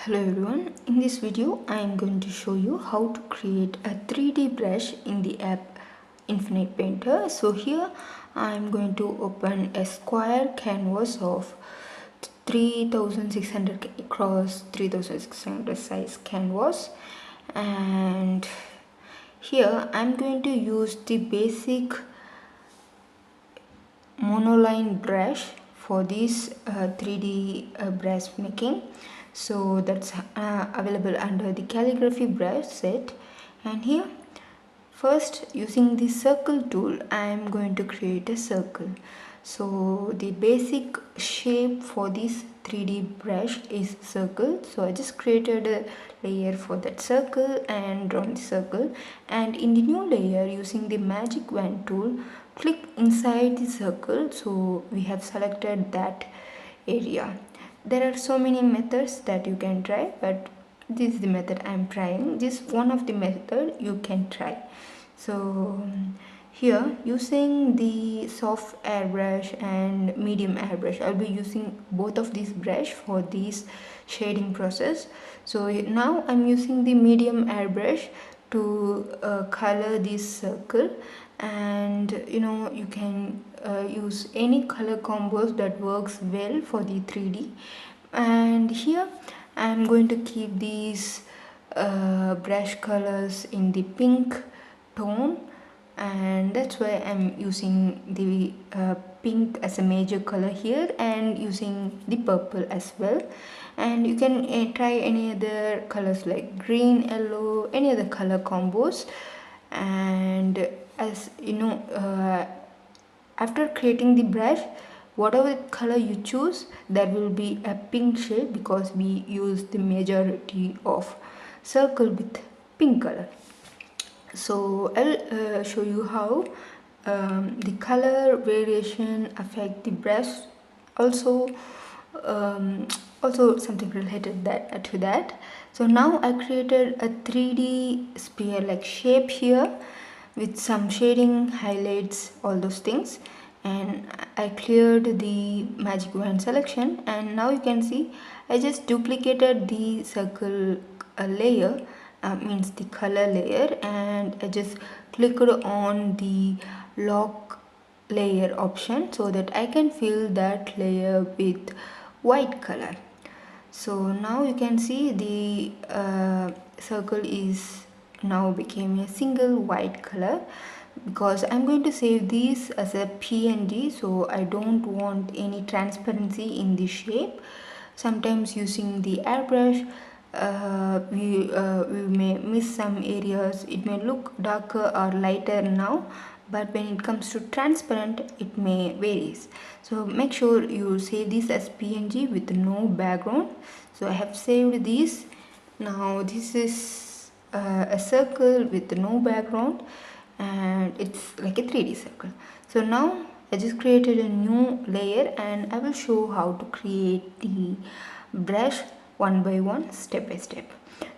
Hello everyone, in this video I am going to show you how to create a 3D brush in the app Infinite Painter. So here I am going to open a square canvas of 3600 cross 3600 size canvas, and here I am going to use the basic monoline brush for this 3D brush making. So that's available under the calligraphy brush set. And here first, using the circle tool, I am going to create a circle. So the basic shape for this 3D brush is circle. So I just created a layer for that circle and drawn the circle, and in the new layer, using the magic wand tool, click inside the circle. So we have selected that area. There are so many methods that you can try, but this is the method I am trying. This one of the method you can try. So here, using the soft airbrush and medium airbrush, I'll be using both of these brush for this shading process. So now I'm using the medium airbrush to color this circle, and you can use any color combos that works well for the 3D. And here I'm going to keep these brush colors in the pink tone, and that's why I'm using the pink as a major color here and using the purple as well. And you can try any other colors like green, yellow, any other color combos. And as you know, after creating the brush, whatever color you choose, there will be a pink shade because we use the majority of circle with pink color. So I'll show you how the color variation affect the brush. Also also something related to that. So now I created a 3D sphere like shape here with some shading, highlights, all those things, and I cleared the magic wand selection. And now you can see I just duplicated the circle layer, means the color layer, and I just clicked on the lock layer option so that I can fill that layer with white color. So now you can see the circle is now became a single white color, because I'm going to save this as a PNG, so I don't want any transparency in the shape. Sometimes using the airbrush, we may miss some areas. It may look darker or lighter now, but when it comes to transparent, it may varies. So make sure you save this as PNG with no background. So I have saved this. Now this is a circle with no background, and it's like a 3D circle. So now I just created a new layer, and I will show how to create the brush one by one, step by step.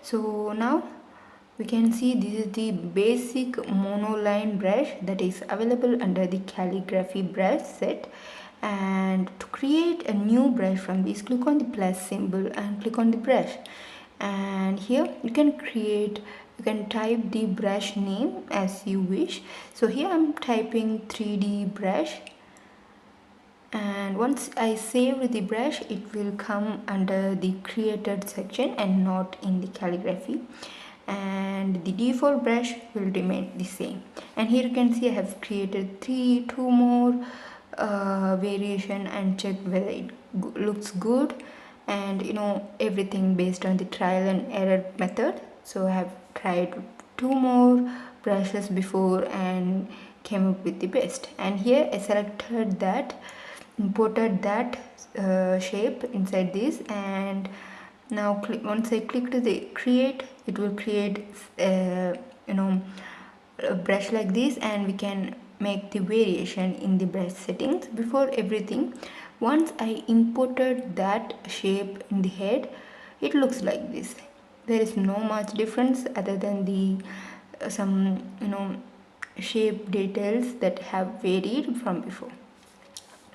So now we can see this is the basic monoline brush that is available under the calligraphy brush set. And to create a new brush from this, click on the plus symbol and click on the brush, and here you can type the brush name as you wish. So here I'm typing 3D brush, and once I save the brush, it will come under the created section and not in the calligraphy, and the default brush will remain the same. And here you can see I have created two more variation and check whether it looks good, and everything based on the trial and error method. So I have tried two more brushes before and came up with the best. And here I selected that, imported that shape inside this, and now once I click to the create, it will create a brush like this, and we can make the variation in the brush settings. Before everything, once I imported that shape in the head, it looks like this. There is no much difference other than the some shape details that have varied from before.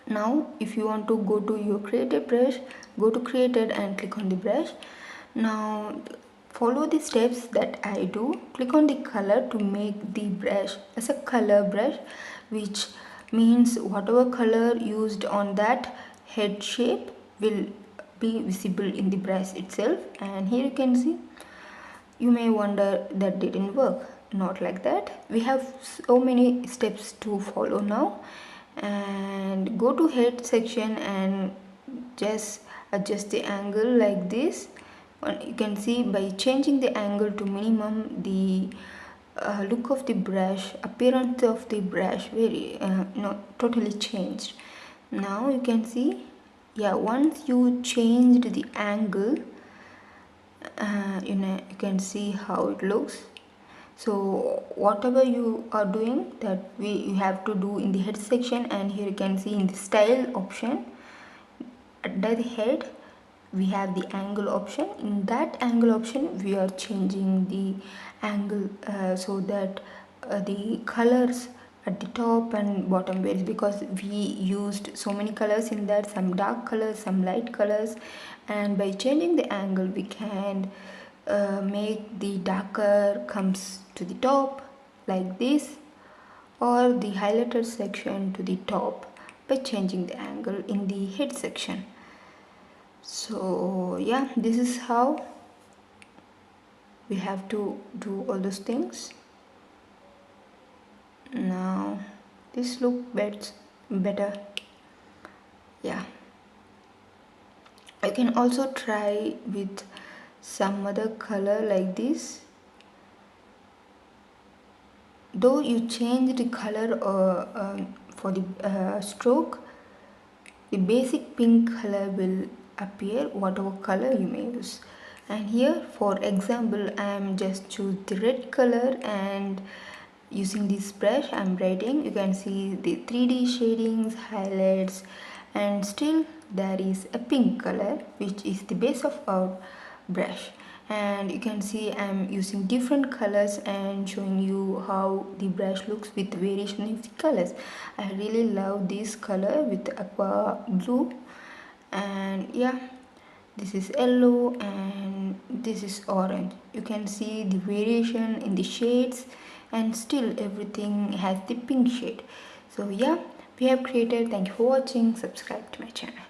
Now if you want to go to your created brush, go to created and click on the brush. Now follow the steps that I do. Click on the color to make the brush as a color brush, which means whatever color used on that head shape will be visible in the brush itself. And here you can see, you may wonder that didn't work. Not like that. We have so many steps to follow now. And go to head section and just adjust the angle like this. You can see by changing the angle to minimum, the look of the brush, appearance of the brush very totally changed. Now you can see, yeah, once you changed the angle, you can see how it looks. So whatever you are doing, that you have to do in the head section. And here you can see in the style option, under the head we have the angle option. In that angle option we are changing the angle so that the colors at the top and bottom varies, because we used so many colors in that, some dark colors, some light colors, and by changing the angle we can make the darker comes to the top like this, or the highlighted section to the top by changing the angle in the head section. So yeah, this is how we have to do all those things. Now this look better. Yeah, I can also try with some other color like this. Though you change the color for the stroke, the basic pink color will appear whatever color you may use. And here for example I am just choose the red color, and using this brush I am writing. You can see the 3D shadings, highlights, and still there is a pink color which is the base of our brush. And you can see I am using different colors and showing you how the brush looks with variation of the colors. I really love this color with aqua blue, and yeah, this is yellow and this is orange. You can see the variation in the shades, and still everything has the pink shade. So yeah, we have created. Thank you for watching. Subscribe to my channel.